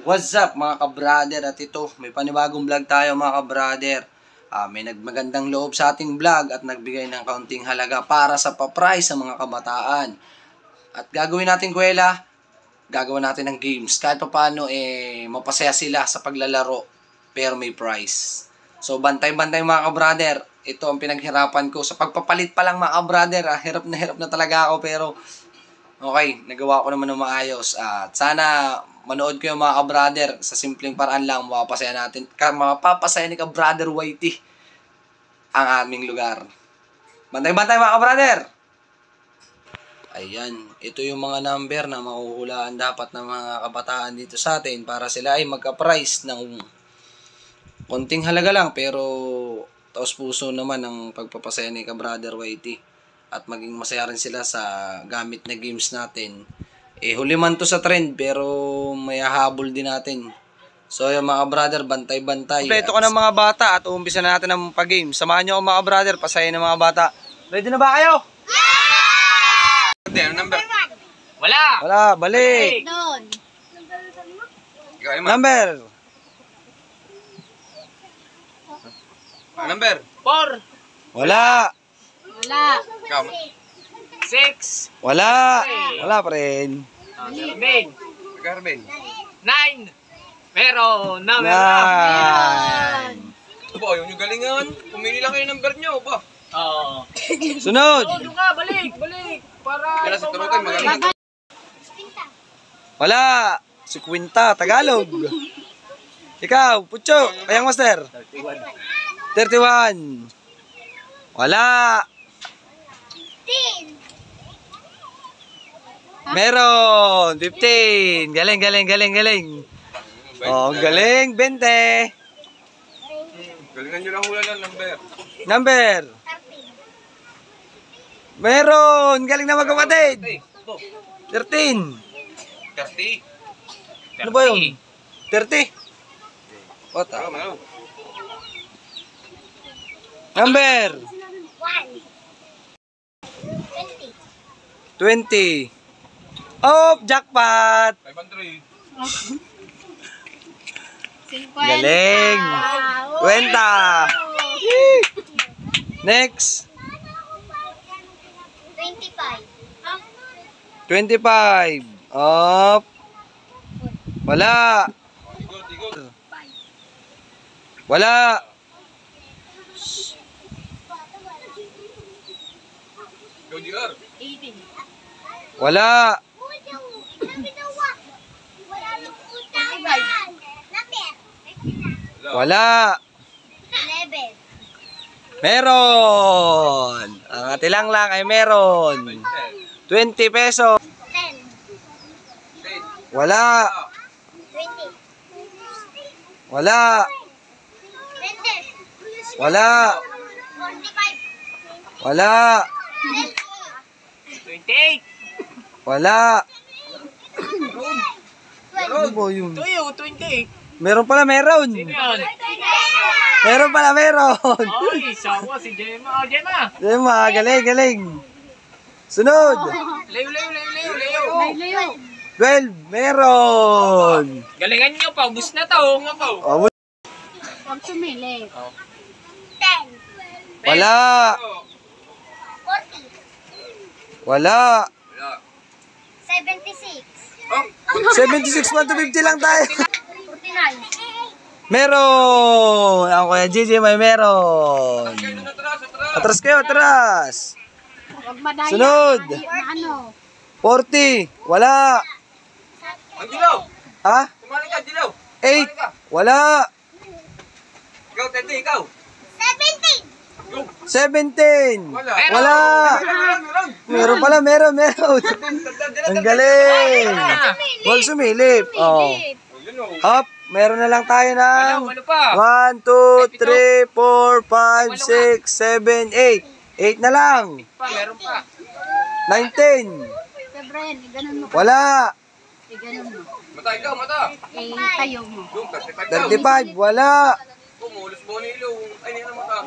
What's up mga ka-brother, at ito may panibagong vlog tayo mga ka-brother. May nagmagandang loob sa ating vlog at nagbigay ng kaunting halaga para sa pa-prize sa mga kabataan. At gagawin natin kuwela, gagawin natin ng games. Kahit pa paano mapasaya sila sa paglalaro pero may prize. So bantay-bantay mga ka-brother, ito ang pinaghirapan ko sa pagpapalit pa lang mga ka-brother. Hirap na talaga ako pero okay, nagawa ko naman ng maayos. At sana manood ko yung mga ka-brother. Sa simpleng paraan lang, mapapasaya ni ka-brother Whitey ang aming lugar. Bantay-bantay mga ka-brother! Ayan, ito yung mga number na mahuhulaan dapat ng mga kabataan dito sa atin para sila ay magka-price ng konting halaga lang pero taos puso naman ang pagpapasaya ni ka-brother Whitey. At maging masaya rin sila sa gamit na games natin. Huli man to sa trend pero may hahabol din natin. So yung mga brother, bantay-bantay. Kompleto ko ng mga bata at uumpisa na natin ang pag-game. Samahan nyo ako mga brother, pasayin ng mga bata. Ready na ba kayo? Yeah! Number? Wala, balik. Number? Number? 4. Wala. 6. Wala pa rin. Garbin? 9. Meron. Nine. Ba, yun yung galingan. Pumili lang kayo ng number nyo, ba? Oo. Sunod. Doon ka, balik. Para Kaya sa turutan, magaling. Wala. Si Quinta, Tagalog. Ikaw, Pucho, Ayang Master. 31. Wala. Meron. 15. Galing. Oh, galing. 20. Galingan nyo lang hula ng number. Number. Meron. Galing na magkapatid. 13. 30. Ano ba yun? 30. What? Meron. Number. 20. Oh, jackpot. 500. Galing. 20. Next. 25. Up. Wala. Wala. Go, GR. 18. Wala. Wala. 11. Meron. Ang atilang lang ay meron. 20 pesos. 10. Wala. 20. Wala. 20. Wala. 45. Wala. 28. Wala. 12. Ano ba yun? Tuyo, 28. Meron pala, meron. Sino yun? Meron pala, meron. Ay, sawa si Gemma. Gemma. Diba, galing. Sunod. Leo. 12, meron. Galingan nyo, paubos na to. Oh, Huwag sumili. 10. wala. 40. Wala. 76. 76, 1 to 50 lang tayo. 49. Meron. Ang Kuya Gigi may meron. Atras kayo, atras. Huwag madaya. Sunod. Ano? 40. Wala. Ang dilaw. Ha? Kumali ka, dilaw. 8. Wala. Ikaw, 30, ikaw. 17. 17. Wala. Wala. Meron. Meron pala, meron. Ang galing. Huwag sumilip. Oh. Yun o. Up. Meron na lang tayo ng Ano pa? 1, 2, 3, 4, 5, 6, 7, 8. 8 na lang. Meron pa. 19. Febren, ganun mo. Wala. Ganun mo. Mata, ikaw, mata. Tayo mo. Yung 35 daw. 35. Wala. Kumulos mo nilo. Ay, hindi na mata.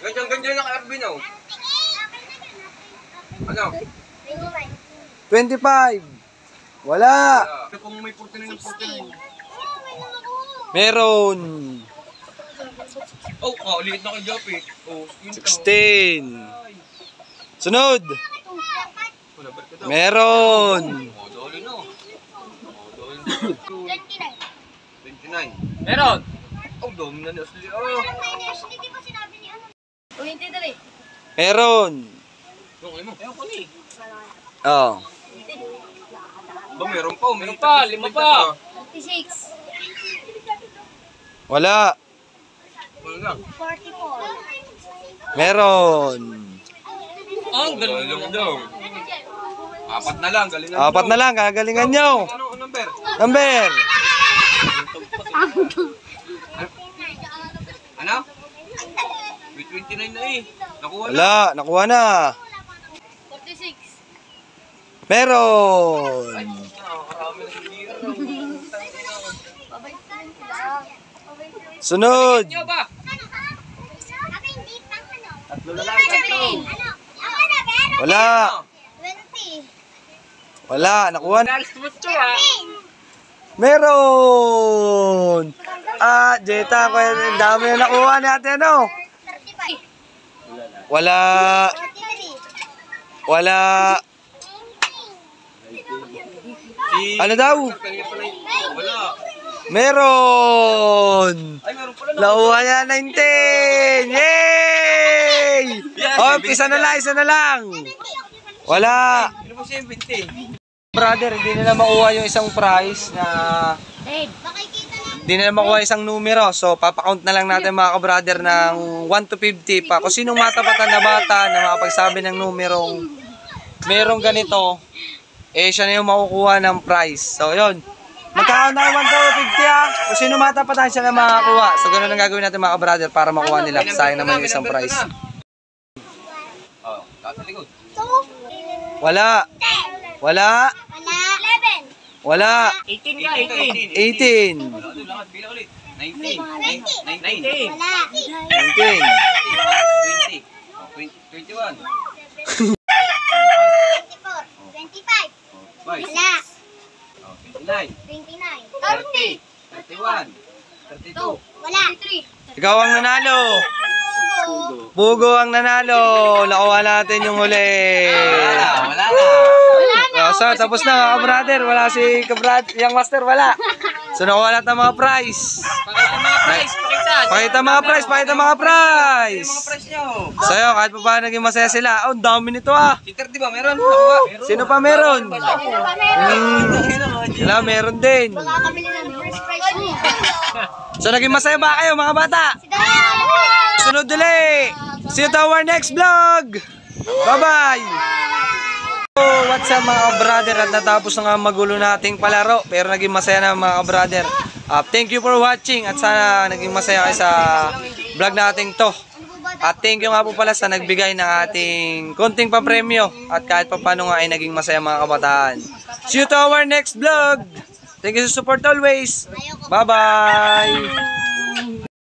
Ganyan lang Ervin, oh. Ano? 25. Wala. Kung may 49 ng 49. Meron. Oh, ulit na kay Jopi. Oh, yun 16. Sunod. Wala ba ka daw? Meron. Oh, dole no. Oh, dole. 29. Meron. Oh, dome na ni Asli. Oh. Meron. Yung ano mo? Ayun ko ni. Oh. Ba, meron pa. Meron pa, 5 pa. 26. Wala. Wala lang. 44. Meron. Ang galing Galing naman. daw. Apat na lang. Galingan Apat na lang, gagalingan nyo. Ano number? Number. Ano? May 29 na eh. Nakuha na. Wala, nakuha na. 46. Meron. Nakarami na hindi. Sunod. Nyo ba? Tatlo na lang. Tatlo. Wala. 20. Wala, nakuha na. Galis mo ito ah. Meron. Ah, Jeta, ang dami na nakuha natin, ano? 35. Wala. 43. Wala. Si... Ano daw? Kanina pala yung... Wala. Meron. Ay, meron pala. Nakuha niya 19. Yay! Oh, isa na lang, isa na lang. Wala. Ano mo siya yung 20? Brother, hindi nila makuha yung isang prize na Makikita na. hindi nila makuha isang numero. So, papakount na lang natin mga ka-brother ng 1 to 50 pa. Kung sinong matapatan na bata na makapagsabi ng numerong merong ganito, eh siya na yung makukuha ng prize. So, yun. Magkakaroon na 1 to 50 ha. Kung sino matapatan siya na makakuha. So, ganun ang gagawin natin mga ka-brother para makuha nila. Sayang naman yung isang prize. Oh, nasa likod. 2. Wala. Wala. Wala. 11. Wala. 18 ka, 18. 18. Wala, doon lang. Bila ulit. 19. 19. Wala. 19. 20. Oh, 21. 24. 25. Oh, 5. Wala. Oh, 29. 29. 30. 31. 32. Wala. 33. Ikaw ang nanalo. Bugo ang nanalo. Nakuha natin yung huli. Wala na. So, tapos na mga brother. Wala si kabrad, yung master wala. So, nakuha natin ang mga prize. Pakita mga price, pakita. Pakita mga prize, pakita mga prize. Mga price nyo. So, yun, kahit pa paano naging masaya sila. Oh, ang dami nito ah. Si 30 ba? Meron? Nakuha. Sino pa meron? Meron. Sila meron din. Makakabili na ng first prize niya. So, naging masaya ba kayo mga bata? Sunod ulit. See you to our next vlog. Bye-bye. So, what's up mga brother? At natapos na nga magulo nating palaro. Pero naging masaya na mga brother. Thank you for watching. At sana naging masaya kayo sa vlog nating to. At thank you nga po pala sa nagbigay ng ating konting papremyo. At kahit pa paano nga ay naging masaya mga kabataan. See you to our next vlog. Thank you for support always. Bye-bye.